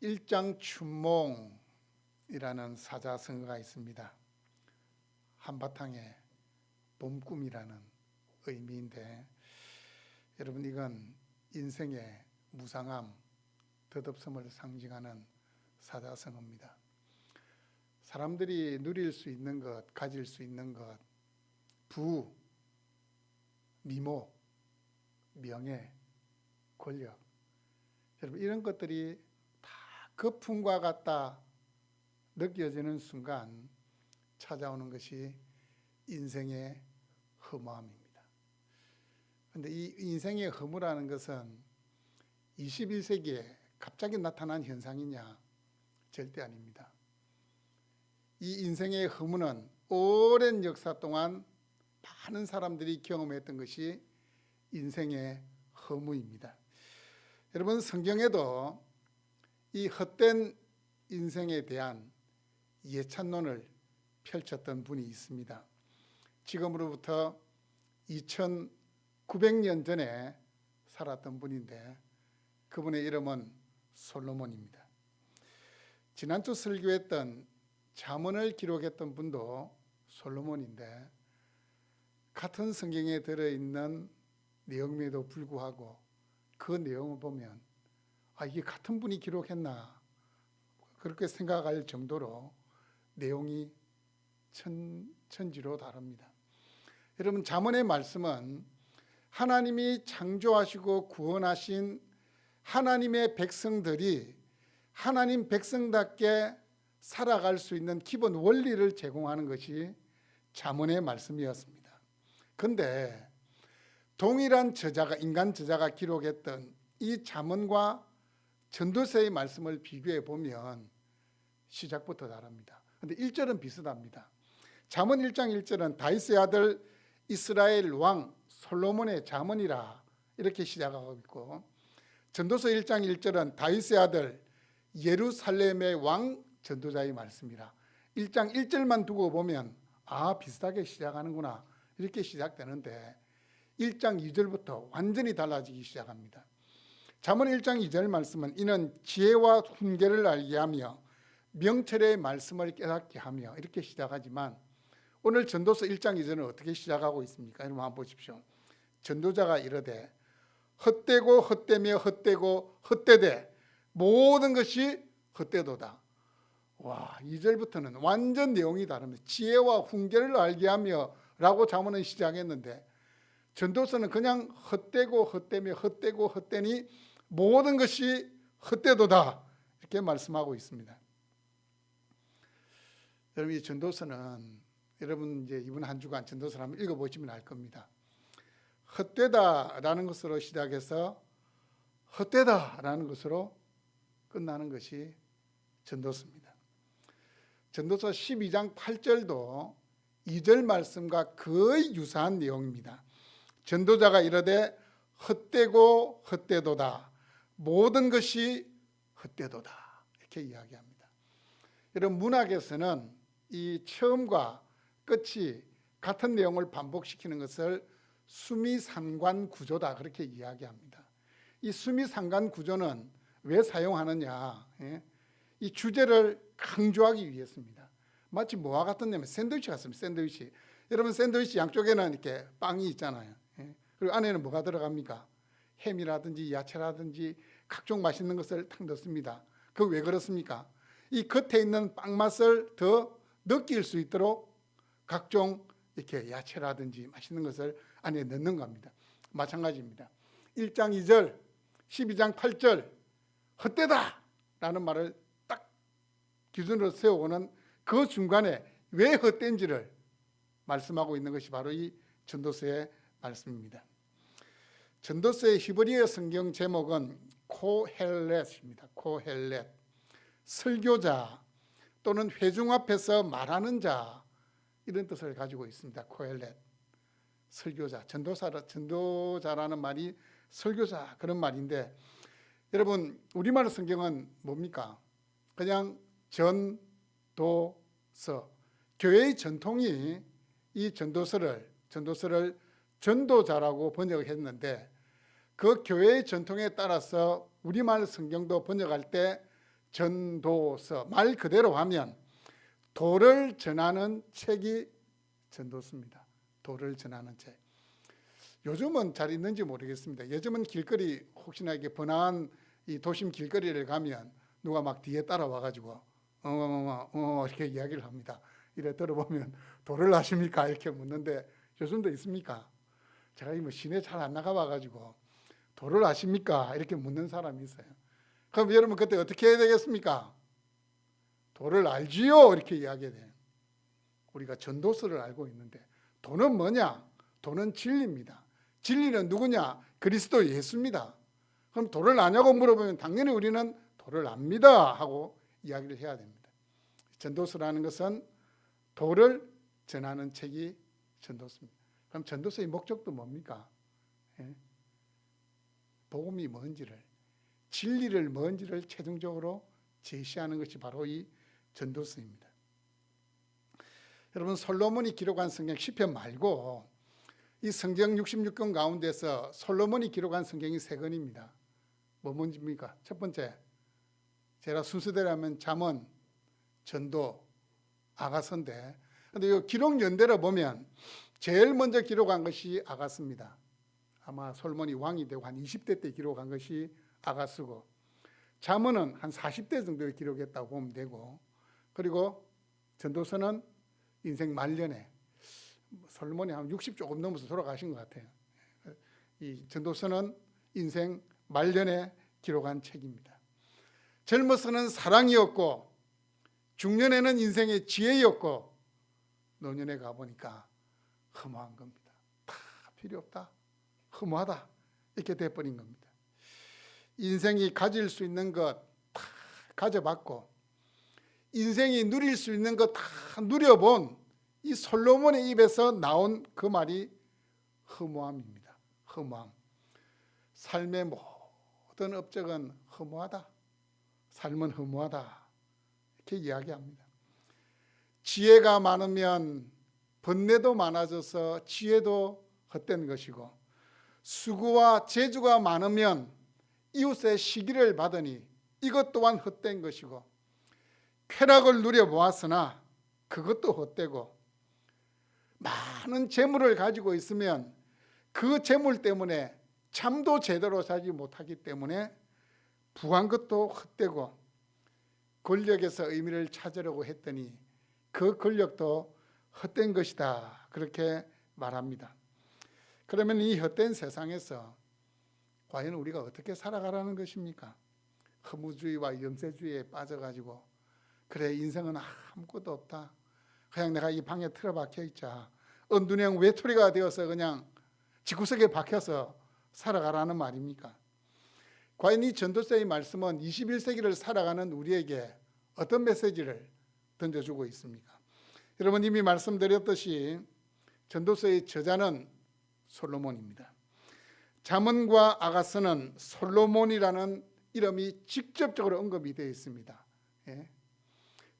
일장춘몽이라는 사자성어가 있습니다. 한바탕에 봄꿈이라는 의미인데, 여러분, 이건 인생의 무상함, 덧없음을 상징하는 사자성어입니다. 사람들이 누릴 수 있는 것, 가질 수 있는 것, 부, 미모, 명예, 권력, 여러분, 이런 것들이 다 거품과 같다 느껴지는 순간 찾아오는 것이 인생의 허무함입니다. 그런데 이 인생의 허무라는 것은 21세기에 갑자기 나타난 현상이냐? 절대 아닙니다. 이 인생의 허무는 오랜 역사 동안 많은 사람들이 경험했던 것이 인생의 허무입니다. 여러분, 성경에도 이 헛된 인생에 대한 예찬론을 펼쳤던 분이 있습니다. 지금으로부터 2900년 전에 살았던 분인데 그분의 이름은 솔로몬입니다. 지난주 설교했던 잠언을 기록했던 분도 솔로몬인데 같은 성경에 들어있는 내용임에도 불구하고 그 내용을 보면 이게 같은 분이 기록했나 그렇게 생각할 정도로 내용이 천지로 다릅니다. 여러분, 잠언의 말씀은 하나님이 창조하시고 구원하신 하나님의 백성들이 하나님 백성답게 살아갈 수 있는 기본 원리를 제공하는 것이 잠언의 말씀이었습니다. 그런데 동일한 저자가, 인간 저자가 기록했던 이 잠언과 전도서의 말씀을 비교해 보면 시작부터 다릅니다. 그런데 1절은 비슷합니다. 잠언 1장 1절은 다윗의 아들 이스라엘 왕 솔로몬의 잠언이라 이렇게 시작하고 있고, 전도서 1장 1절은 다윗의 아들 예루살렘의 왕 전도자의 말씀이라 1장 1절만 두고 보면 비슷하게 시작하는구나 이렇게 시작되는데 1장 2절부터 완전히 달라지기 시작합니다. 잠언 1장 2절 말씀은 이는 지혜와 훈계를 알게 하며 명철의 말씀을 깨닫게 하며 이렇게 시작하지만 오늘 전도서 1장 2절은 어떻게 시작하고 있습니까? 여러분 한번 보십시오. 전도자가 이르되 헛되고 헛되며 헛되고 헛되되 모든 것이 헛되도다. 2절부터는 완전 내용이 다릅니다. 지혜와 훈계를 알게 하며 라고 잠언은 시작했는데 전도서는 그냥 헛되고 헛되며 헛되고 헛되니 모든 것이 헛되도다 이렇게 말씀하고 있습니다. 여러분, 이 전도서는 여러분 이제 이번 한 주간 전도서를 한번 읽어보시면 알 겁니다. 헛되다라는 것으로 시작해서 헛되다라는 것으로 끝나는 것이 전도서입니다. 전도서 12장 8절도 2절 말씀과 거의 유사한 내용입니다. 전도자가 이르되 헛되고 헛되도다 모든 것이 헛되도다 이렇게 이야기합니다. 여러분, 문학에서는 이 처음과 끝이 같은 내용을 반복시키는 것을 수미상관 구조다 그렇게 이야기합니다. 이 수미상관 구조는 왜 사용하느냐? 이 주제를 강조하기 위해서입니다. 마치 뭐와 같았냐면 샌드위치 같습니다. 샌드위치. 여러분, 샌드위치 양쪽에는 이렇게 빵이 있잖아요. 그리고 안에는 뭐가 들어갑니까? 햄이라든지 야채라든지 각종 맛있는 것을 탁 넣습니다. 그 왜 그렇습니까? 이 겉에 있는 빵 맛을 더 느낄 수 있도록 각종 이렇게 야채라든지 맛있는 것을 안에 넣는 겁니다. 마찬가지입니다. 1장 2절, 12장 8절 헛되다 라는 말을 딱 기준으로 세우고는 그 중간에 왜 헛된지를 말씀하고 있는 것이 바로 이 전도서의 말씀입니다. 전도서의 히브리어 성경 제목은 코헬렛입니다. 코헬렛, 설교자 또는 회중 앞에서 말하는 자 이런 뜻을 가지고 있습니다. 코헬렛, 설교자, 전도자라는 말이 설교자 그런 말인데 여러분, 우리말 성경은 뭡니까? 그냥 전도서, 교회의 전통이 이 전도서를 전도자라고 번역했는데 그 교회의 전통에 따라서 우리말 성경도 번역할 때 전도서, 말 그대로 하면 도를 전하는 책이 전도서입니다. 도를 전하는 책. 요즘은 잘 있는지 모르겠습니다. 요즘은 길거리 혹시나 이게 번화한 이 도심 길거리를 가면 누가 막 뒤에 따라와가지고 이렇게 이야기를 합니다. 이래 들어보면 도를 아십니까? 이렇게 묻는데 요즘도 있습니까? 제가 뭐 시내 잘 안 나가봐가지고 도를 아십니까? 이렇게 묻는 사람이 있어요. 그럼 여러분 그때 어떻게 해야 되겠습니까? 도를 알지요? 이렇게 이야기해야 돼요. 우리가 전도서를 알고 있는데 도는 뭐냐? 도는 진리입니다. 진리는 누구냐? 그리스도 예수입니다. 그럼 도를 아냐고 물어보면 당연히 우리는 도를 압니다 하고 이야기를 해야 됩니다. 전도서라는 것은 도를 전하는 책이 전도서입니다. 그럼 전도서의 목적도 뭡니까? 복음이 뭔지를, 진리를 뭔지를 최종적으로 제시하는 것이 바로 이 전도서입니다. 여러분, 솔로몬이 기록한 성경 시편 말고 이 성경 66권 가운데서 솔로몬이 기록한 성경이 3권입니다. 뭐 뭔지입니까? 첫 번째, 제가 순서대로 하면 잠언, 전도, 아가서인데, 근데 이 기록 연대로 보면 제일 먼저 기록한 것이 아가서입니다. 아마 솔몬이 왕이 되고 한 20대 때 기록한 것이 아가서고, 잠언은 한 40대 정도에 기록했다고 보면 되고, 그리고 전도서는 인생 말년에 솔몬이 한 60 조금 넘어서 돌아가신 것 같아요. 이 전도서는 인생 말년에 기록한 책입니다. 젊어서는 사랑이었고, 중년에는 인생의 지혜였고, 노년에 가보니까 허무한 겁니다. 다 필요 없다, 허무하다, 이렇게 돼버린 겁니다. 인생이 가질 수 있는 것 다 가져봤고, 인생이 누릴 수 있는 것 다 누려본 이 솔로몬의 입에서 나온 그 말이 허무함입니다. 허무함. 삶의 모든 업적은 허무하다, 삶은 허무하다, 이렇게 이야기합니다. 지혜가 많으면 번뇌도 많아져서 지혜도 헛된 것이고, 수고와 재주가 많으면 이웃의 시기를 받으니 이것 또한 헛된 것이고, 쾌락을 누려보았으나 그것도 헛되고, 많은 재물을 가지고 있으면 그 재물 때문에 잠도 제대로 자지 못하기 때문에 부한 것도 헛되고, 권력에서 의미를 찾으려고 했더니 그 권력도 헛된 것이다, 그렇게 말합니다. 그러면 이 헛된 세상에서 과연 우리가 어떻게 살아가라는 것입니까? 허무주의와 염세주의에 빠져가지고 그래, 인생은 아무것도 없다, 그냥 내가 이 방에 틀어박혀 있자, 은둔형 외톨이가 되어서 그냥 집구석에 박혀서 살아가라는 말입니까? 과연 이 전도서의 말씀은 21세기를 살아가는 우리에게 어떤 메시지를 던져주고 있습니까? 여러분, 이미 말씀드렸듯이 전도서의 저자는 솔로몬입니다. 잠언과 아가서는 솔로몬이라는 이름이 직접적으로 언급이 되어 있습니다.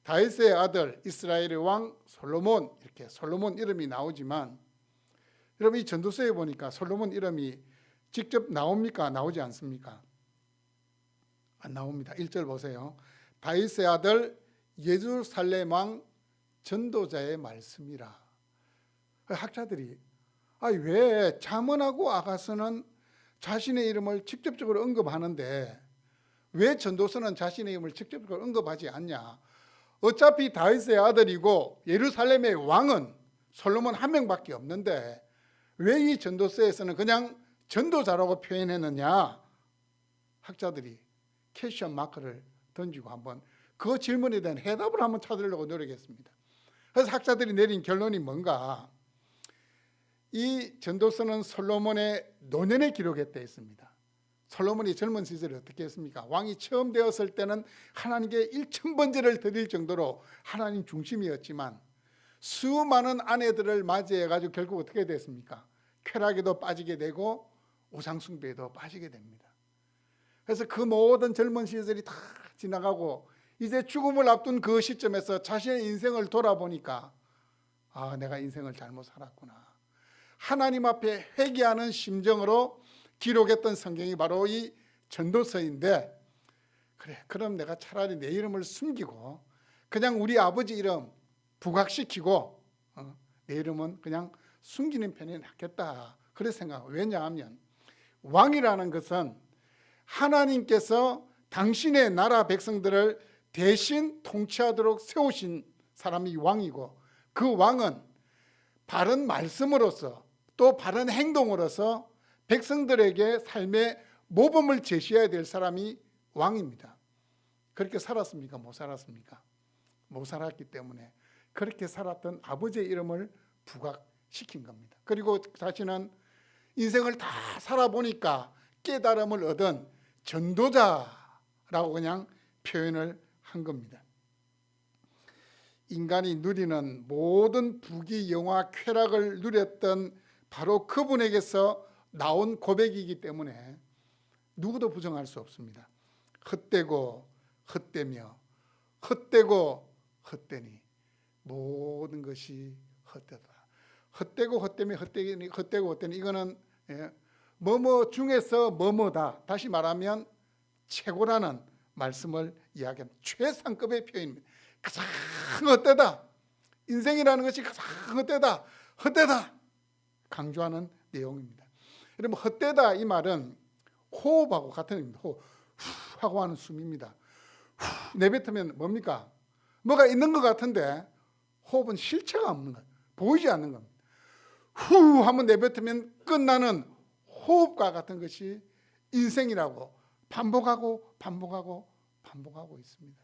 다윗의 아들 이스라엘의 왕 솔로몬, 이렇게 솔로몬 이름이 나오지만, 여러분 이 전도서에 보니까 솔로몬 이름이 직접 나옵니까? 나오지 않습니까? 안 나옵니다. 1절 보세요. 다윗의 아들 예루살렘 왕 전도자의 말씀이라. 학자들이 왜 잠언하고 아가서는 자신의 이름을 직접적으로 언급하는데 왜 전도서는 자신의 이름을 직접적으로 언급하지 않냐? 어차피 다윗의 아들이고 예루살렘의 왕은 솔로몬 한 명밖에 없는데 왜 이 전도서에서는 그냥 전도자라고 표현했느냐? 학자들이 퀘스천 마크를 던지고 한번 그 질문에 대한 해답을 한번 찾으려고 노력했습니다. 그래서 학자들이 내린 결론이 뭔가? 이 전도서는 솔로몬의 노년에 기록했다 했습니다. 솔로몬이 젊은 시절에 어떻게 했습니까? 왕이 처음 되었을 때는 하나님께 1000번제를 드릴 정도로 하나님 중심이었지만 수많은 아내들을 맞이해가지고 결국 어떻게 됐습니까? 쾌락에도 빠지게 되고 우상숭배에도 빠지게 됩니다. 그래서 그 모든 젊은 시절이 다 지나가고 이제 죽음을 앞둔 그 시점에서 자신의 인생을 돌아보니까 내가 인생을 잘못 살았구나, 하나님 앞에 회개하는 심정으로 기록했던 성경이 바로 이 전도서인데, 그래, 그럼 내가 차라리 내 이름을 숨기고 그냥 우리 아버지 이름 부각시키고 내 이름은 그냥 숨기는 편이 낫겠다. 그렇게 생각해요. 왜냐하면 왕이라는 것은 하나님께서 당신의 나라 백성들을 대신 통치하도록 세우신 사람이 왕이고, 그 왕은 바른 말씀으로서 또 바른 행동으로서 백성들에게 삶의 모범을 제시해야 될 사람이 왕입니다. 그렇게 살았습니까? 못 살았습니까? 못 살았기 때문에 그렇게 살았던 아버지의 이름을 부각시킨 겁니다. 그리고 자신은 인생을 다 살아보니까 깨달음을 얻은 전도자라고 그냥 표현을 한 겁니다. 인간이 누리는 모든 부귀 영화 쾌락을 누렸던 바로 그분에게서 나온 고백이기 때문에 누구도 부정할 수 없습니다. 헛되고 헛되며 헛되고 헛되니 모든 것이 헛되다. 헛되고 헛되며 헛되고 헛되니 이거는 뭐뭐 중에서 뭐뭐다. 다시 말하면 최고라는 말씀을 이야기한 최상급의 표현입니다. 가장 헛되다. 인생이라는 것이 가장 헛되다. 헛되다. 강조하는 내용입니다. 여러분, 헛되다 이 말은 호흡하고 같은 의미입니다. 호흡 하고 하는 숨입니다. 내뱉으면 뭡니까? 뭐가 있는 것 같은데 호흡은 실체가 없는 거예요. 보이지 않는 겁니다. 후 하면 내뱉으면 끝나는 호흡과 같은 것이 인생이라고 반복하고 있습니다.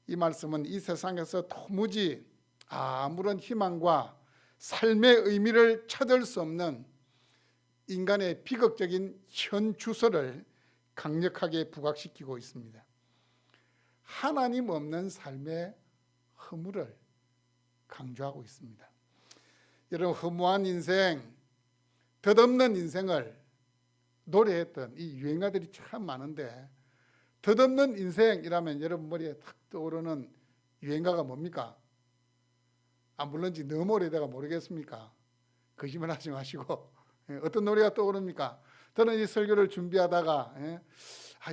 이 말씀은 이 세상에서 도무지 아무런 희망과 삶의 의미를 찾을 수 없는 인간의 비극적인 현 주소를 강력하게 부각시키고 있습니다. 하나님 없는 삶의 허물을 강조하고 있습니다. 여러분, 허무한 인생, 덧없는 인생을 노래했던 이 유행가들이 참 많은데, 덧없는 인생이라면 여러분 머리에 탁 떠오르는 유행가가 뭡니까? 물론지 너무 오래돼가 모르겠습니까? 거짓말 하지 마시고 어떤 노래가 떠오릅니까? 저는 이 설교를 준비하다가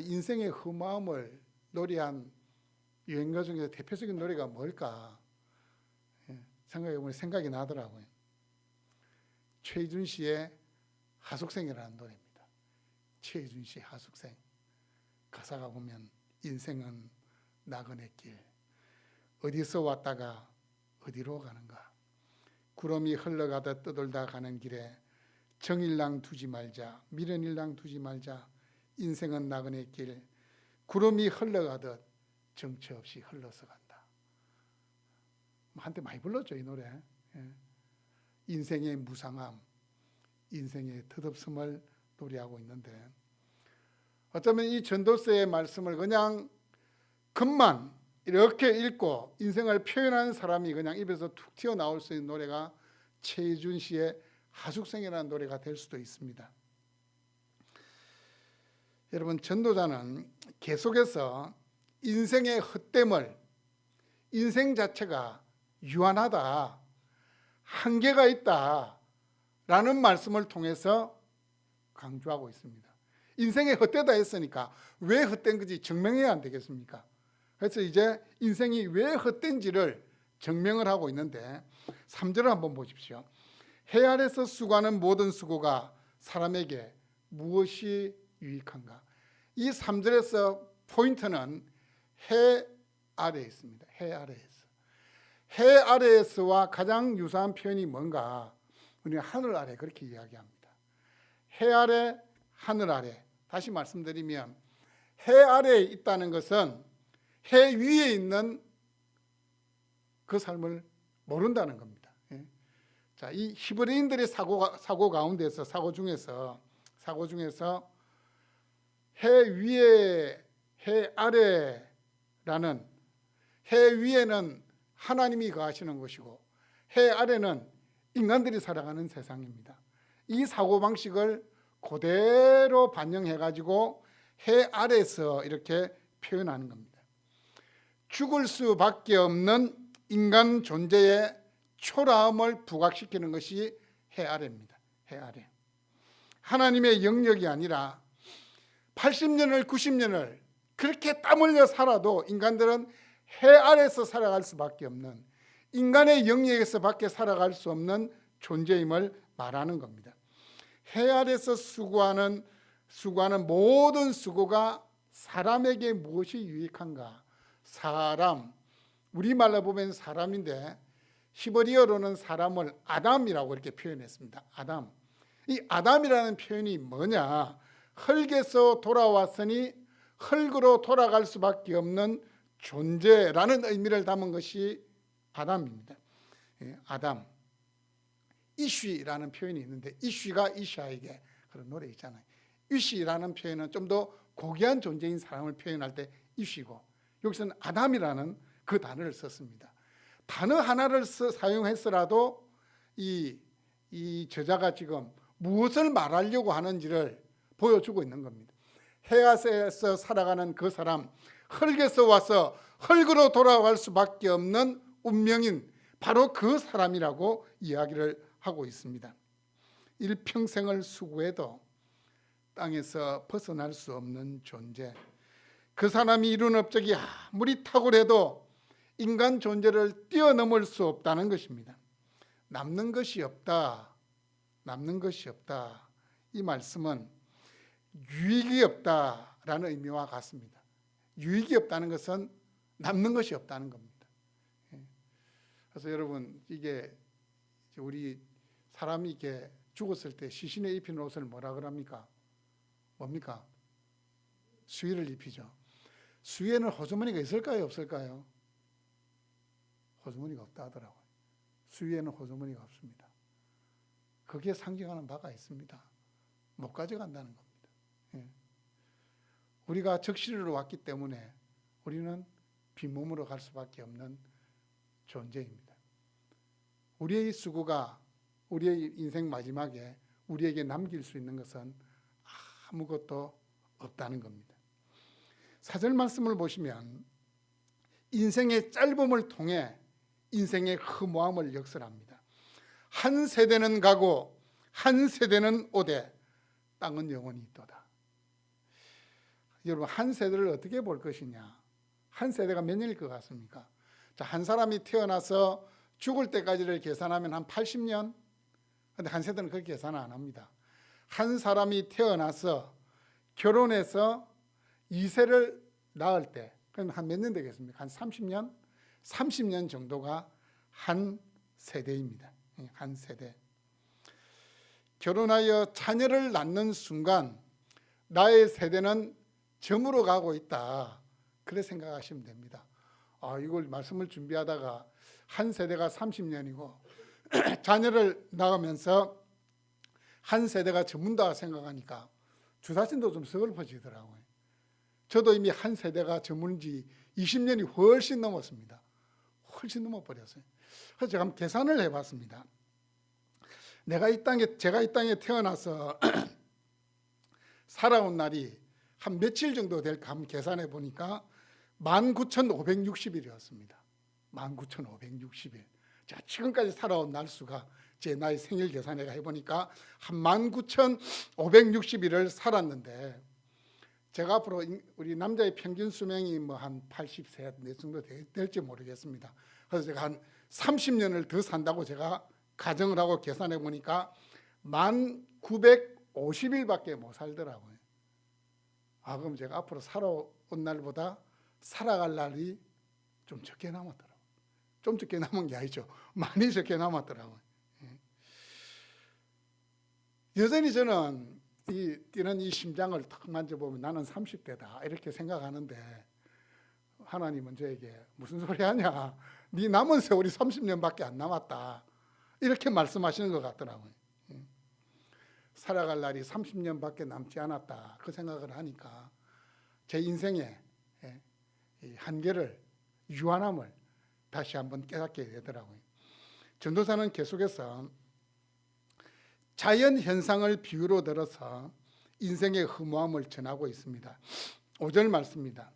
인생의 허무함을 노래한 유행가 중에 대표적인 노래가 뭘까 생각해보면 생각이 나더라고요. 최희준 씨의 하숙생이라는 노래입니다. 최희준 씨 하숙생. 가사가 보면 인생은 나그네 길, 어디서 왔다가 어디로 가는가, 구름이 흘러가듯 떠돌다 가는 길에 정일랑 두지 말자, 미련일랑 두지 말자, 인생은 나그네 길, 구름이 흘러가듯 정처 없이 흘러서 간다. 한때 많이 불렀죠, 이 노래. 인생의 무상함, 인생의 덧없음을 노래하고 있는데, 어쩌면 이 전도서의 말씀을 그냥 글만 이렇게 읽고 인생을 표현하는 사람이 그냥 입에서 툭 튀어나올 수 있는 노래가 최희준 씨의 하숙생이라는 노래가 될 수도 있습니다. 여러분, 전도자는 계속해서 인생의 헛됨을, 인생 자체가 유한하다, 한계가 있다 라는 말씀을 통해서 강조하고 있습니다. 인생이 헛되다 했으니까 왜 헛된 건지 증명해야 안 되겠습니까? 그래서 이제 인생이 왜 헛된지를 증명을 하고 있는데 3절을 한번 보십시오. 해 아래서 수고하는 모든 수고가 사람에게 무엇이 유익한가? 이 3절에서 포인트는 해 아래에 있습니다. 해 아래에서. 해 아래에서와 가장 유사한 표현이 뭔가? 우리는 하늘 아래 그렇게 이야기합니다. 해 아래, 하늘 아래. 다시 말씀드리면 해 아래에 있다는 것은 해 위에 있는 그 삶을 모른다는 겁니다. 자, 이 히브리인들의 사고 가운데서 사고 중에서 해 위에 해 아래라는, 해 위에는 하나님이 거하시는 것이고 해 아래는 인간들이 살아가는 세상입니다. 이 사고방식을 그대로 반영해가지고 해 아래에서 이렇게 표현하는 겁니다. 죽을 수밖에 없는 인간 존재의 초라함을 부각시키는 것이 해 아래입니다. 해 아래. 하나님의 영역이 아니라 80년을 90년을 그렇게 땀 흘려 살아도 인간들은 해 아래서 살아갈 수밖에 없는, 인간의 영역에서 밖에 살아갈 수 없는 존재임을 말하는 겁니다. 해 아래서 수고하는 모든 수고가 사람에게 무엇이 유익한가? 사람, 우리말로 보면 사람인데 히브리어로는 사람을 아담이라고 이렇게 표현했습니다. 아담. 이 아담이라는 표현이 뭐냐? 흙에서 돌아왔으니 흙으로 돌아갈 수밖에 없는 존재라는 의미를 담은 것이 아담입니다. 아담. 이쉬라는 표현이 있는데, 이쉬가 이샤에게, 그런 노래 있잖아요. 이쉬라는 표현은 좀 더 고귀한 존재인 사람을 표현할 때 이쉬고, 여기서는 아담이라는 그 단어를 썼습니다. 단어 하나를 사용했더라도 이 저자가 지금 무엇을 말하려고 하는지를 보여주고 있는 겁니다. 해앗에서 살아가는 그 사람, 흙에서 와서 흙으로 돌아갈 수밖에 없는 운명인 바로 그 사람이라고 이야기를 하고 있습니다. 일평생을 수고해도 땅에서 벗어날 수 없는 존재, 그 사람이 이룬 업적이 아무리 탁월해도 인간 존재를 뛰어넘을 수 없다는 것입니다. 남는 것이 없다. 이 말씀은 유익이 없다라는 의미와 같습니다. 유익이 없다는 것은 남는 것이 없다는 겁니다. 그래서 여러분, 이게 우리 사람이 이렇게 죽었을 때 시신에 입히는 옷을 뭐라 그럽니까? 뭡니까? 수의를 입히죠. 수의에는 호주머니가 있을까요, 없을까요? 호주머니가 없다 하더라고요. 수의에는 호주머니가 없습니다. 거기에 상징하는 바가 있습니다. 못 가져간다는 겁니다. 우리가 적시로 왔기 때문에 우리는 빈몸으로 갈 수밖에 없는 존재입니다. 우리의 수고가 우리의 인생 마지막에 우리에게 남길 수 있는 것은 아무것도 없다는 겁니다. 사절 말씀을 보시면 인생의 짧음을 통해 인생의 허무함을 역설합니다. 한 세대는 가고 한 세대는 오되 땅은 영원히 있도다. 여러분, 한 세대를 어떻게 볼 것이냐? 한 세대가 몇 년일 것 같습니까? 자, 한 사람이 태어나서 죽을 때까지를 계산하면 한 80년? 근데 한 세대는 그렇게 계산을 안 합니다. 한 사람이 태어나서 결혼해서 2세를 낳을 때, 그럼 한 몇 년 되겠습니까? 한 30년? 30년 정도가 한 세대입니다. 한 세대. 결혼하여 자녀를 낳는 순간 나의 세대는 점으로 가고 있다. 그래 생각하시면 됩니다. 이걸 말씀을 준비하다가 한 세대가 30년이고 자녀를 낳으면서 한 세대가 저문다 생각하니까 주사신도 좀 서글퍼지더라고요. 저도 이미 한 세대가 저문 지 20년이 훨씬 넘었습니다. 훨씬 넘어버렸어요. 그래서 제가 한번 계산을 해봤습니다. 제가 이 땅에 태어나서 살아온 날이 한 며칠 정도 될까 한번 계산해 보니까 19,560일이었습니다. 19,560일. 자, 지금까지 살아온 날수가 제 나이 생일 계산해 해보니까 한 19,560일을 살았는데, 제가 앞으로 우리 남자의 평균 수명이 뭐 한 80세 내 정도 될지 모르겠습니다. 그래서 제가 한 30년을 더 산다고 제가 가정을 하고 계산해 보니까 1950일밖에 못 살더라고요. 그럼 제가 앞으로 살아온 날보다 살아갈 날이 좀 적게 남았더라고요. 좀 적게 남은 게 아니죠. 많이 적게 남았더라고요. 여전히 저는 뛰는 이 심장을 탁 만져보면 나는 30대다 이렇게 생각하는데, 하나님은 저에게 무슨 소리 하냐, 네 남은 세월이 30년밖에 안 남았다 이렇게 말씀하시는 것 같더라고요. 살아갈 날이 30년밖에 남지 않았다 그 생각을 하니까 제 인생의 한계를, 유한함을 다시 한번 깨닫게 되더라고요. 전도사는 계속해서 자연 현상을 비유로 들어서 인생의 허무함을 전하고 있습니다. 5절 말씀입니다.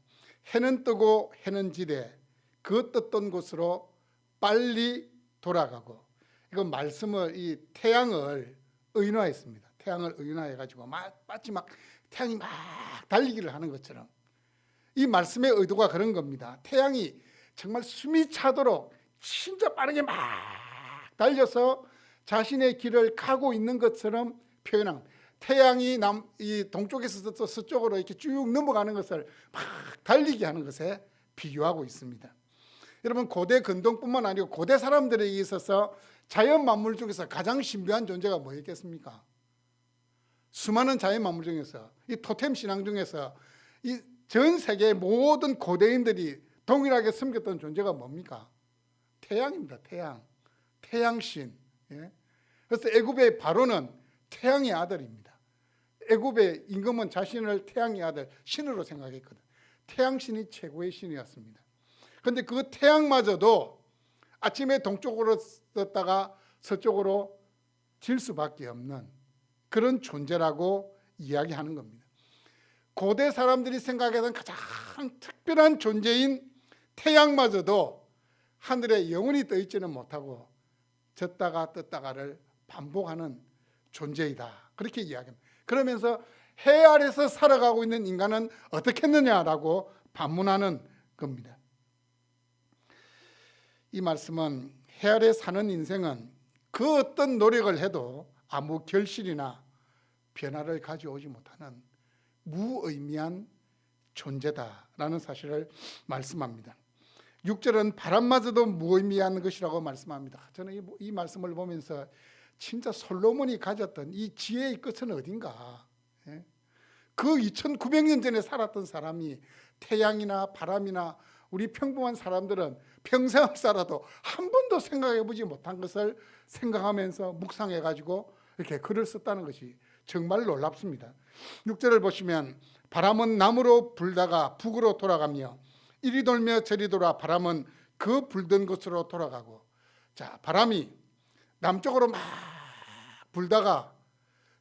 해는 뜨고 해는 지되 그 떴던 곳으로 빨리 돌아가고, 이건 말씀을 이 태양을 의인화했습니다. 태양을 의인화해 가지고 마치 막 태양이 막 달리기를 하는 것처럼 이 말씀의 의도가 그런 겁니다. 태양이 정말 숨이 차도록 진짜 빠르게 막 달려서 자신의 길을 가고 있는 것처럼 표현한, 태양이 이 동쪽에서 서쪽으로 이렇게 쭉 넘어가는 것을 막 달리게 하는 것에 비유하고 있습니다. 여러분, 고대 근동뿐만 아니고 고대 사람들에게 있어서 자연 만물 중에서 가장 신비한 존재가 뭐였겠습니까? 수많은 자연 만물 중에서, 이 토템 신앙 중에서 이 전 세계의 모든 고대인들이 동일하게 섬겼던 존재가 뭡니까? 태양입니다. 태양신. 예? 그래서 애굽의 바로는 태양의 아들입니다. 애굽의 임금은 자신을 태양의 아들, 신으로 생각했거든. 태양신이 최고의 신이었습니다. 그런데 그 태양마저도 아침에 동쪽으로 떴다가 서쪽으로 질 수밖에 없는 그런 존재라고 이야기하는 겁니다. 고대 사람들이 생각하던 가장 특별한 존재인 태양마저도 하늘에 영원히 떠 있지는 못하고 졌다가 떴다가를 반복하는 존재이다, 그렇게 이야기합니다. 그러면서 해 아래서 살아가고 있는 인간은 어떻게 했느냐라고 반문하는 겁니다. 이 말씀은 해 아래 사는 인생은 그 어떤 노력을 해도 아무 결실이나 변화를 가져오지 못하는 무의미한 존재다라는 사실을 말씀합니다. 6절은 바람마저도 무의미한 것이라고 말씀합니다. 저는 이 말씀을 보면서 진짜 솔로몬이 가졌던 이 지혜의 끝은 어딘가. 그 2900년 전에 살았던 사람이 태양이나 바람이나 우리 평범한 사람들은 평생을 살아도 한 번도 생각해보지 못한 것을 생각하면서 묵상해가지고 이렇게 글을 썼다는 것이 정말 놀랍습니다. 6절을 보시면 바람은 남으로 불다가 북으로 돌아가며 이리 돌며 저리 돌아 바람은 그 불던 곳으로 돌아가고. 자, 바람이 남쪽으로 막 불다가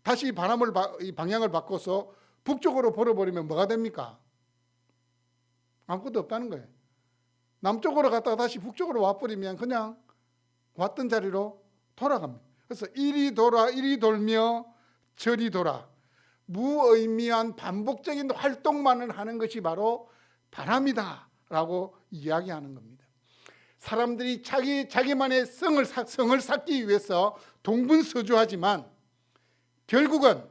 다시 이 방향을 바꿔서 북쪽으로 불어버리면 뭐가 됩니까? 아무것도 없다는 거예요. 남쪽으로 갔다가 다시 북쪽으로 와버리면 그냥 왔던 자리로 돌아갑니다. 그래서 이리 돌아 이리 돌며 저리 돌아, 무의미한 반복적인 활동만을 하는 것이 바로 바람이다 라고 이야기하는 겁니다. 사람들이 자기만의 성을 쌓기 위해서 동분서주하지만 결국은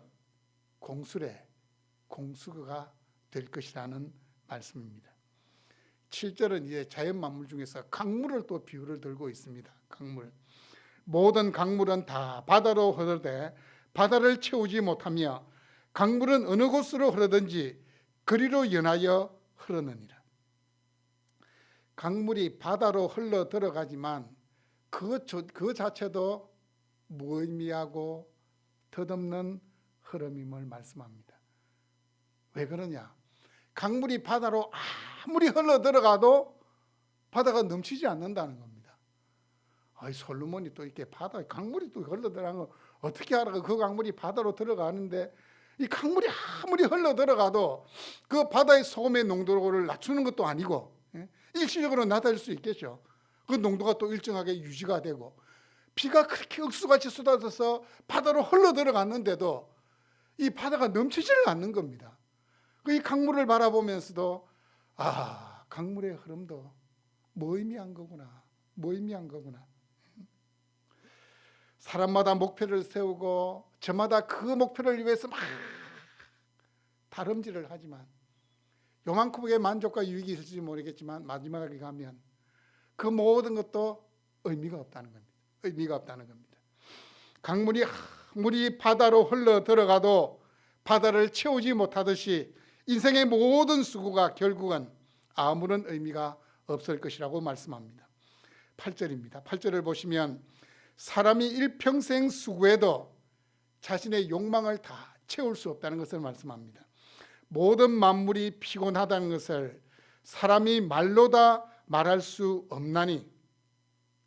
공수가 될 것이라는 말씀입니다. 7절은 이제 자연 만물 중에서 강물을 또 비유를 들고 있습니다. 강물. 모든 강물은 다 바다로 흐르되 바다를 채우지 못하며 강물은 어느 곳으로 흐르든지 그리로 연하여 흐르느니라. 강물이 바다로 흘러 들어가지만 그 자체도 무의미하고 덧없는 흐름임을 말씀합니다. 왜 그러냐? 강물이 바다로 아무리 흘러 들어가도 바다가 넘치지 않는다는 겁니다. 솔로몬이 또 이렇게 강물이 또 흘러 들어가는 거 어떻게 알아? 그 강물이 바다로 들어가는데 이 강물이 아무리 흘러 들어가도 그 바다의 소금의 농도를 낮추는 것도 아니고, 일시적으로 낮아질 수 있겠죠. 그 농도가 또 일정하게 유지가 되고, 비가 그렇게 억수같이 쏟아져서 바다로 흘러 들어갔는데도 이 바다가 넘치지를 않는 겁니다. 이 강물을 바라보면서도 강물의 흐름도 무의미한 거구나. 사람마다 목표를 세우고 저마다 그 목표를 위해서 막 다름질을 하지만 요만큼의 만족과 유익이 있을지 모르겠지만 마지막에 가면 그 모든 것도 의미가 없다는 겁니다. 강물이 아무리 바다로 흘러 들어가도 바다를 채우지 못하듯이 인생의 모든 수고가 결국은 아무런 의미가 없을 것이라고 말씀합니다. 8절입니다. 8절을 보시면 사람이 일평생 수고해도 자신의 욕망을 다 채울 수 없다는 것을 말씀합니다. 모든 만물이 피곤하다는 것을 사람이 말로 다 말할 수 없나니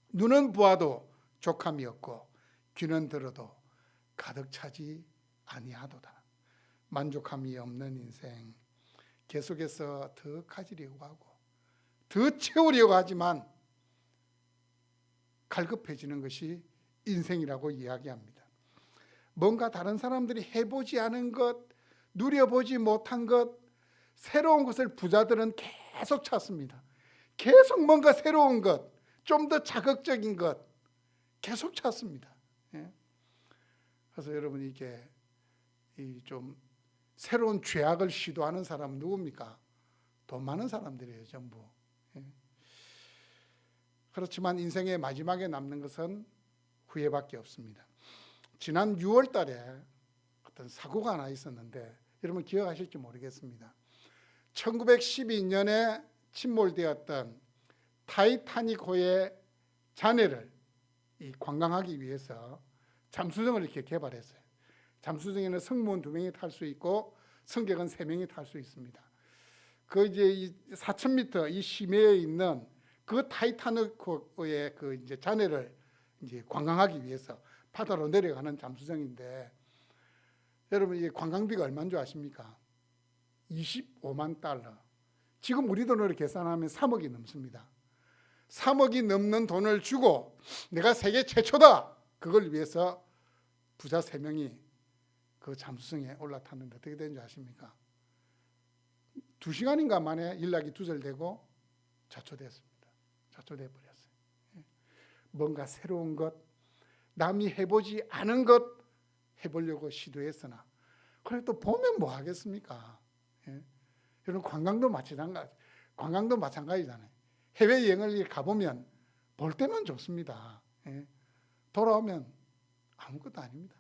눈은 보아도 족함이 없고 귀는 들어도 가득 차지 아니하도다. 만족함이 없는 인생, 계속해서 더 가지려고 하고 더 채우려고 하지만 갈급해지는 것이 인생이라고 이야기합니다. 뭔가 다른 사람들이 해보지 않은 것, 누려보지 못한 것, 새로운 것을 부자들은 계속 찾습니다. 계속 뭔가 새로운 것, 좀 더 자극적인 것 계속 찾습니다. 예? 그래서 여러분 이게 좀 새로운 죄악을 시도하는 사람은 누굽니까? 돈 많은 사람들이에요, 전부. 예? 그렇지만 인생의 마지막에 남는 것은 후회밖에 없습니다. 지난 6월 달에 어떤 사고가 하나 있었는데 여러분 기억하실지 모르겠습니다. 1912년에 침몰되었던 타이타닉호의 잔해를 관광하기 위해서 잠수정을 이렇게 개발했어요. 잠수정에는 승무원 2명이 탈 수 있고 승객은 3명이 탈 수 있습니다. 그 이제 4,000m 이 심해에 있는 그 타이타닉호의 그 이제 잔해를 이제 관광하기 위해서 바다로 내려가는 잠수정인데 여러분 이게 관광비가 얼마인 줄 아십니까? 25만 달러. 지금 우리 돈으로 계산하면 3억이 넘습니다. 3억이 넘는 돈을 주고 내가 세계 최초다. 그걸 위해서 부자 3명이 그 잠수정에 올라탔는데 어떻게 된 줄 아십니까? 2시간인가 만에 연락이 두절되고 자초됐습니다. 자초돼 버렸어요. 뭔가 새로운 것, 남이 해보지 않은 것 해보려고 시도했으나 그래도 보면 뭐 하겠습니까? 예? 여러분 관광도 마찬가지잖아요. 해외여행을 가보면 볼 때만 좋습니다. 예? 돌아오면 아무것도 아닙니다.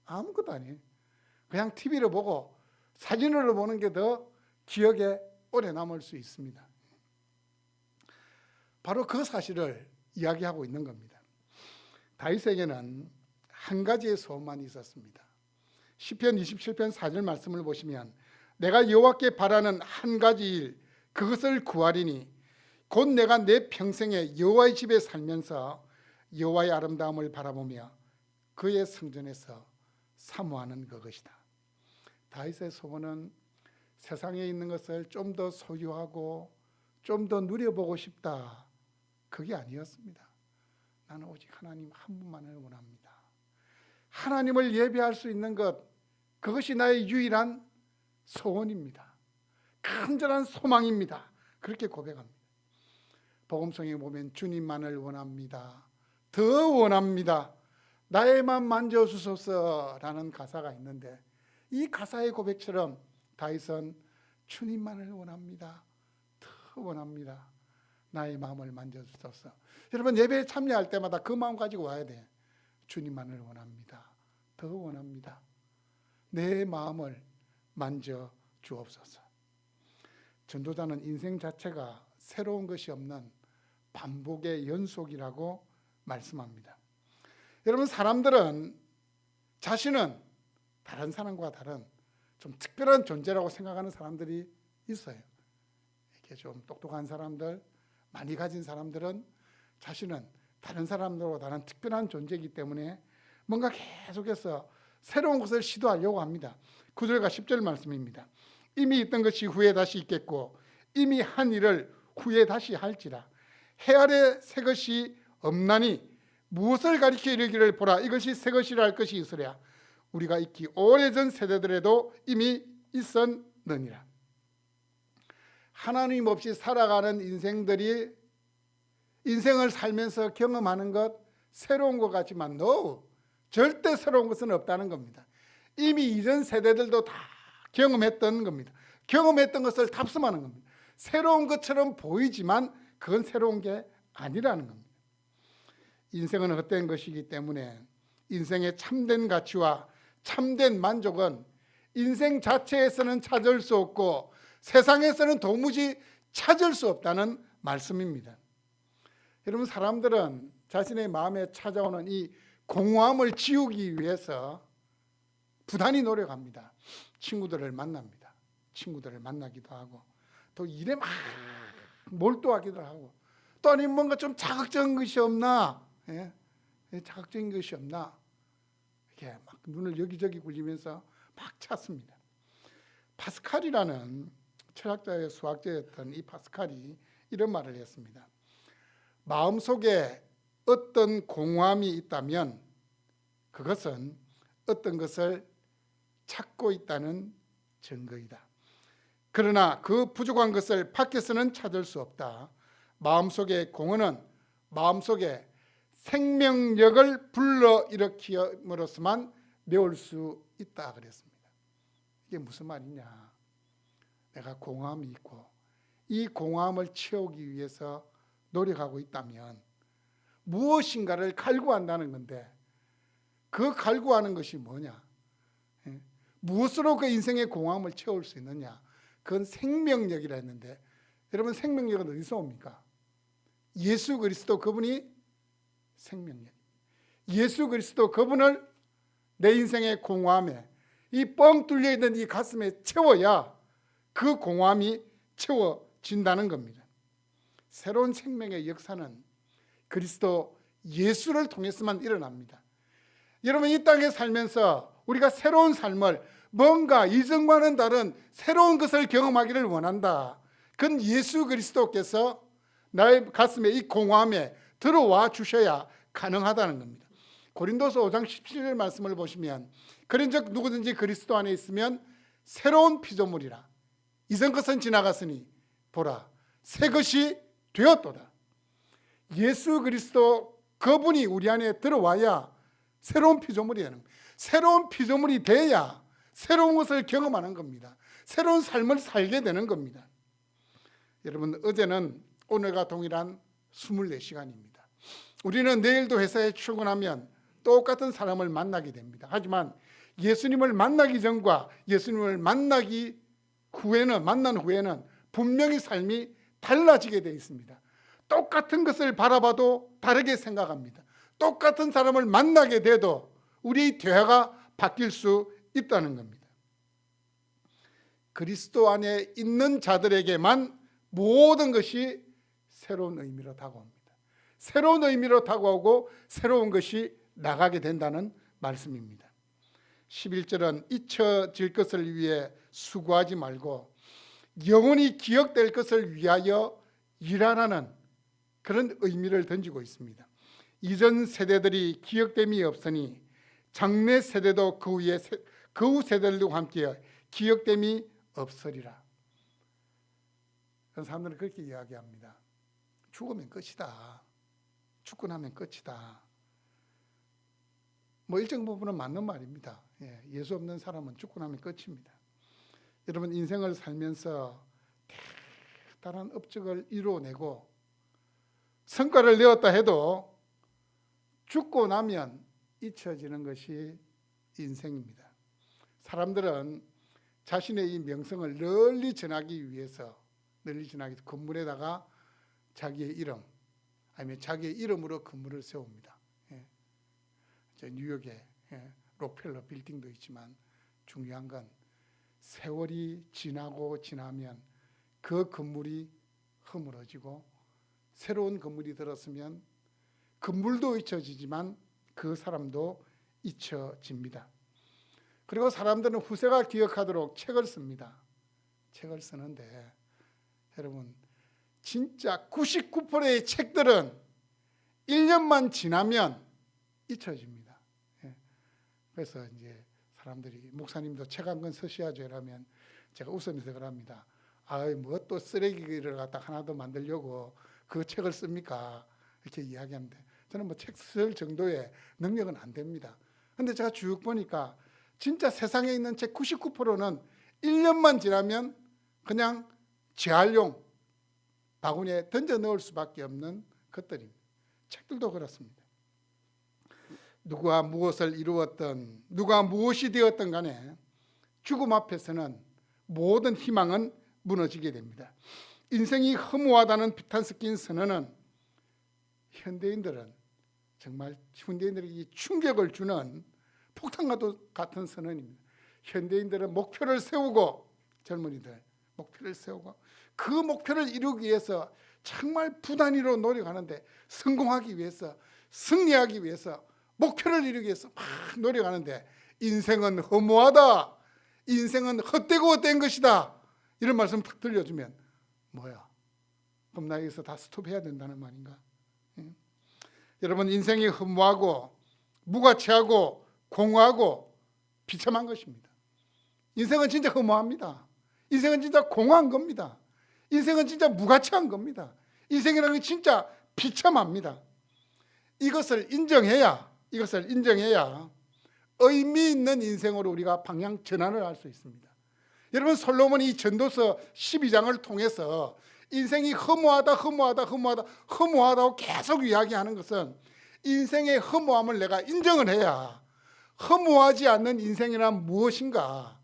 아무것도 아니에요. 그냥 TV로 보고 사진으로 보는 게 더 기억에 오래 남을 수 있습니다. 바로 그 사실을 이야기하고 있는 겁니다. 다윗에게는 한 가지의 소원만 있었습니다. 시편 27편 4절 말씀을 보시면 내가 여호와께 바라는 한 가지 일 그것을 구하리니 곧 내가 내 평생에 여호와의 집에 살면서 여호와의 아름다움을 바라보며 그의 성전에서 사모하는 그것이다. 다윗의 소원은 세상에 있는 것을 좀 더 소유하고 좀 더 누려보고 싶다. 그게 아니었습니다. 나는 오직 하나님 한 분만을 원합니다. 하나님을 예배할 수 있는 것, 그것이 나의 유일한 소원입니다. 간절한 소망입니다. 그렇게 고백합니다. 복음성에 보면 주님만을 원합니다. 더 원합니다. 나의 맘 만져주소서라는 가사가 있는데 이 가사의 고백처럼 다윗은 주님만을 원합니다. 더 원합니다. 나의 마음을 만져주소서. 여러분 예배에 참여할 때마다 그 마음 가지고 와야 돼. 주님만을 원합니다. 더 원합니다. 내 마음을 만져주옵소서. 전도자는 인생 자체가 새로운 것이 없는 반복의 연속이라고 말씀합니다. 여러분 사람들은 자신은 다른 사람과 다른 좀 특별한 존재라고 생각하는 사람들이 있어요. 이렇게 좀 똑똑한 사람들, 많이 가진 사람들은 자신은 다른 사람들보다 다른 특별한 존재이기 때문에 뭔가 계속해서 새로운 것을 시도하려고 합니다. 9절과 10절 말씀입니다. 이미 있던 것이 후에 다시 있겠고 이미 한 일을 후에 다시 할지라. 해 아래 새 것이 없나니 무엇을 가리켜 이르기를 보라 이것이 새 것이라 할 것이 있으랴. 우리가 익히 오래전 세대들에도 이미 있었느니라. 하나님 없이 살아가는 인생들이 인생을 살면서 경험하는 것 새로운 것 같지만 no, 절대 새로운 것은 없다는 겁니다. 이미 이전 세대들도 다 경험했던 겁니다. 경험했던 것을 탑승하는 겁니다. 새로운 것처럼 보이지만 그건 새로운 게 아니라는 겁니다. 인생은 헛된 것이기 때문에 인생의 참된 가치와 참된 만족은 인생 자체에서는 찾을 수 없고 세상에서는 도무지 찾을 수 없다는 말씀입니다. 여러분 사람들은 자신의 마음에 찾아오는 이 공허함을 지우기 위해서 부단히 노력합니다. 친구들을 만납니다. 친구들을 만나기도 하고 또 일에 막 몰두하기도 하고 또 아니면 뭔가 좀 자극적인 것이 없나, 예? 자극적인 것이 없나 이렇게 막 눈을 여기저기 굴리면서 막 찾습니다. 파스칼이라는 철학자의 수학자였던 이 파스칼이 이런 말을 했습니다. 마음속에 어떤 공허함이 있다면 그것은 어떤 것을 찾고 있다는 증거이다. 그러나 그 부족한 것을 밖에서는 찾을 수 없다. 마음속의 공헌은 마음속에 생명력을 불러일으킴으로써만 메울 수 있다 그랬습니다. 이게 무슨 말이냐? 내가 공허함이 있고 이 공허함을 채우기 위해서 노력하고 있다면 무엇인가를 갈구한다는 건데, 그 갈구하는 것이 뭐냐? 무엇으로 그 인생의 공허함을 채울 수 있느냐? 그건 생명력이라 했는데, 여러분 생명력은 어디서 옵니까? 예수 그리스도 그분이 생명력. 예수 그리스도 그분을 내 인생의 공허함에, 이 뻥 뚫려 있는 이 가슴에 채워야 그 공허함이 채워진다는 겁니다. 새로운 생명의 역사는 그리스도 예수를 통해서만 일어납니다. 여러분 이 땅에 살면서 우리가 새로운 삶을, 뭔가 이전과는 다른 새로운 것을 경험하기를 원한다. 그건 예수 그리스도께서 나의 가슴에 이 공허함에 들어와 주셔야 가능하다는 겁니다. 고린도서 5장 17절 말씀을 보시면, 그런즉 누구든지 그리스도 안에 있으면 새로운 피조물이라. 이전 것은 지나갔으니 보라 새 것이 되었도다. 예수 그리스도 그분이 우리 안에 들어와야 새로운 피조물이 되는 겁니다. 새로운 피조물이 돼야 새로운 것을 경험하는 겁니다. 새로운 삶을 살게 되는 겁니다. 여러분 어제는 오늘과 동일한 24시간입니다. 우리는 내일도 회사에 출근하면 똑같은 사람을 만나게 됩니다. 하지만 예수님을 만나기 전과 예수님을 만난 후에는 분명히 삶이 달라지게 되어 있습니다. 똑같은 것을 바라봐도 다르게 생각합니다. 똑같은 사람을 만나게 돼도 우리의 대화가 바뀔 수 있다는 겁니다. 그리스도 안에 있는 자들에게만 모든 것이 새로운 의미로 다가옵니다. 새로운 의미로 다가오고 새로운 것이 나가게 된다는 말씀입니다. 11절은 잊혀질 것을 위해 수고하지 말고 영원히 기억될 것을 위하여 일하라는 그런 의미를 던지고 있습니다. 이전 세대들이 기억됨이 없으니 장래 세대도 그 후 세대들과 함께 기억됨이 없으리라. 그런 사람들은 그렇게 이야기합니다. 죽으면 끝이다. 죽고 나면 끝이다. 뭐 일정 부분은 맞는 말입니다. 예수 없는 사람은 죽고 나면 끝입니다. 여러분 인생을 살면서 대단한 업적을 이루어내고 성과를 내었다 해도 죽고 나면 잊혀지는 것이 인생입니다. 사람들은 자신의 이 명성을 널리 전하기 위해서 건물에다가 자기의 이름 아니면 자기의 이름으로 건물을 세웁니다. 뉴욕에 록펠러 빌딩도 있지만 중요한 건 세월이 지나면 그 건물이 허물어지고 새로운 건물이 들었으면 건물도 잊혀지지만 그 사람도 잊혀집니다. 그리고 사람들은 후세가 기억하도록 책을 씁니다. 책을 쓰는데 여러분 진짜 99%의 책들은 1년만 지나면 잊혀집니다. 그래서 이제 사람들이 목사님도 책 한 권 쓰셔야죠 이러면 제가 웃으면서 그럽니다. 뭐 또 쓰레기를 갖다 하나 더 만들려고 그 책을 씁니까? 이렇게 이야기하는데 저는 뭐 책 쓸 정도의 능력은 안 됩니다. 근데 제가 쭉 보니까 진짜 세상에 있는 책 99%는 1년만 지나면 그냥 재활용 바구니에 던져 넣을 수밖에 없는 것들입니다. 책들도 그렇습니다. 누가 무엇을 이루었든 누가 무엇이 되었든 간에 죽음 앞에서는 모든 희망은 무너지게 됩니다. 인생이 허무하다는 비탄 섞인 선언은 현대인들에게 충격을 주는 폭탄과도 같은 선언입니다. 현대인들은 목표를 세우고 젊은이들 목표를 세우고 그 목표를 이루기 위해서 정말 부단히로 노력하는데 성공하기 위해서 승리하기 위해서 목표를 이루기 위해서 막 노력하는데 인생은 허무하다. 인생은 헛되고 헛된 것이다. 이런 말씀 탁 들려주면 뭐야? 그럼 나 여기서 다 스톱해야 된다는 말인가? 여러분 인생이 허무하고 무가치하고 공허하고 비참한 것입니다. 인생은 진짜 허무합니다. 인생은 진짜 공허한 겁니다. 인생은 진짜 무가치한 겁니다. 인생이라는 게 진짜 비참합니다. 이것을 인정해야 의미 있는 인생으로 우리가 방향 전환을 할 수 있습니다. 여러분, 솔로몬이 이 전도서 12장을 통해서 인생이 허무하다고 계속 이야기하는 것은 인생의 허무함을 내가 인정을 해야 허무하지 않는 인생이란 무엇인가,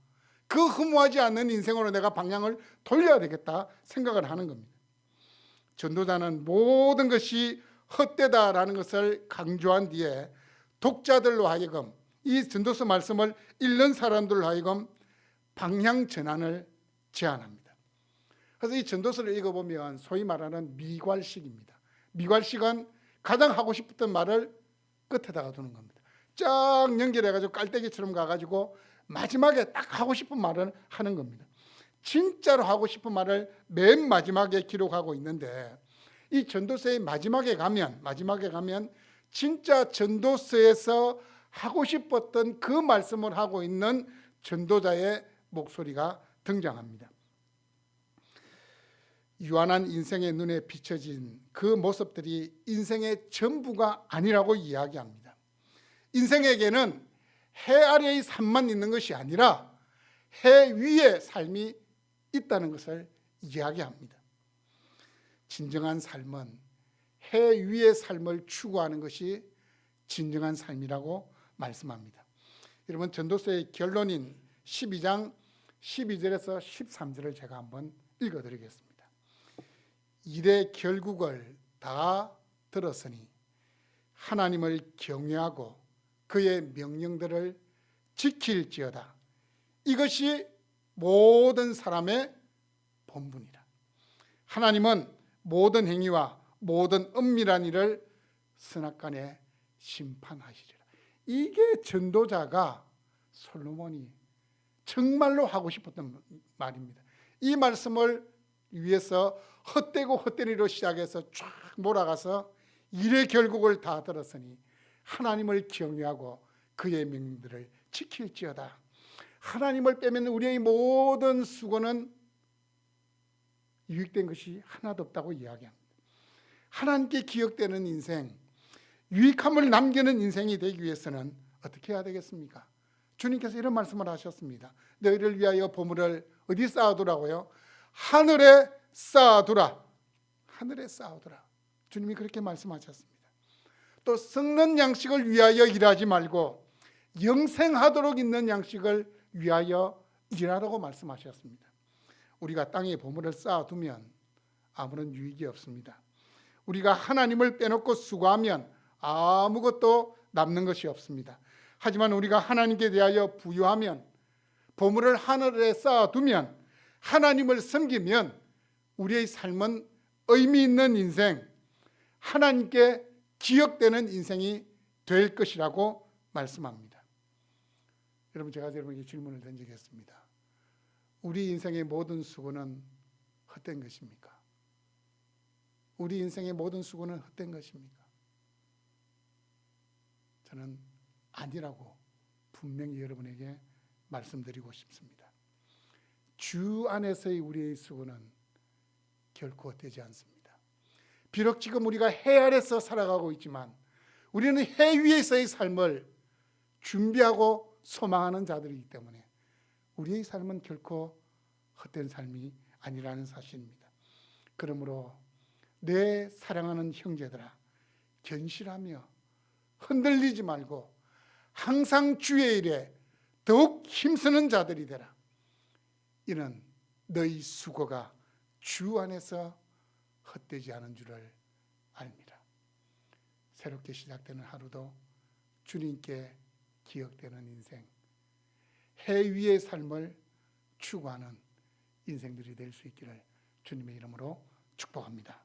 그 허무하지 않는 인생으로 내가 방향을 돌려야 되겠다 생각을 하는 겁니다. 전도자는 모든 것이 헛되다라는 것을 강조한 뒤에 독자들로 하여금, 이 전도서 말씀을 읽는 사람들로 하여금 방향 전환을 제안합니다. 그래서 이 전도서를 읽어보면 소위 말하는 미괄식입니다. 미괄식은 가장 하고 싶었던 말을 끝에다가 두는 겁니다. 쫙 연결해가지고 깔때기처럼 가가지고 마지막에 딱 하고 싶은 말을 하는 겁니다. 진짜로 하고 싶은 말을 맨 마지막에 기록하고 있는데, 이 전도서의 마지막에 가면 진짜 전도서에서 하고 싶었던 그 말씀을 하고 있는 전도자의 목소리가 등장합니다. 유한한 인생의 눈에 비춰진 그 모습들이 인생의 전부가 아니라고 이야기합니다. 인생에게는 해 아래의 삶만 있는 것이 아니라 해 위의 삶이 있다는 것을 이야기합니다. 진정한 삶은 해 위의 삶을 추구하는 것이 진정한 삶이라고 말씀합니다. 여러분, 전도서의 결론인 12장 12절에서 13절을 제가 한번 읽어드리겠습니다. 일의 결국을 다 들었으니 하나님을 경외하고 그의 명령들을 지킬지어다. 이것이 모든 사람의 본분이라. 하나님은 모든 행위와 모든 은밀한 일을 선악간에 심판하시리라. 이게 전도자가 솔로몬이 정말로 하고 싶었던 말입니다. 이 말씀을 위해서 헛되고 헛된 일로 시작해서 쫙 몰아가서 일의 결국을 다 들었으니 하나님을 경외하고 그의 명령들을 지킬지어다. 하나님을 빼면 우리의 모든 수고는 유익된 것이 하나도 없다고 이야기합니다. 하나님께 기억되는 인생, 유익함을 남기는 인생이 되기 위해서는 어떻게 해야 되겠습니까? 주님께서 이런 말씀을 하셨습니다. 너희를 위하여 보물을 어디 쌓아두라고요? 하늘에 쌓아두라. 하늘에 쌓아두라. 주님이 그렇게 말씀하셨습니다. 또 썩는 양식을 위하여 일하지 말고 영생하도록 있는 양식을 위하여 일하라고 말씀하셨습니다. 우리가 땅에 보물을 쌓아두면 아무런 유익이 없습니다. 우리가 하나님을 빼놓고 수고하면 아무것도 남는 것이 없습니다. 하지만 우리가 하나님께 대하여 부유하면, 보물을 하늘에 쌓아두면, 하나님을 섬기면 우리의 삶은 의미 있는 인생, 하나님께 기억되는 인생이 될 것이라고 말씀합니다. 여러분, 제가 여러분에게 질문을 던지겠습니다. 우리 인생의 모든 수고는 헛된 것입니까? 우리 인생의 모든 수고는 헛된 것입니까? 저는 아니라고 분명히 여러분에게 말씀드리고 싶습니다. 주 안에서의 우리의 수고는 결코 헛되지 않습니다. 비록 지금 우리가 해 아래서 살아가고 있지만 우리는 해 위에서의 삶을 준비하고 소망하는 자들이기 때문에 우리의 삶은 결코 헛된 삶이 아니라는 사실입니다. 그러므로 내 사랑하는 형제들아, 견실하며 흔들리지 말고 항상 주의 일에 더욱 힘쓰는 자들이 되라. 이는 너희 수고가 주 안에서 헛되지 않은 줄을 압니다. 새롭게 시작되는 하루도 주님께 기억되는 인생, 해 위의 삶을 추구하는 인생들이 될 수 있기를 주님의 이름으로 축복합니다.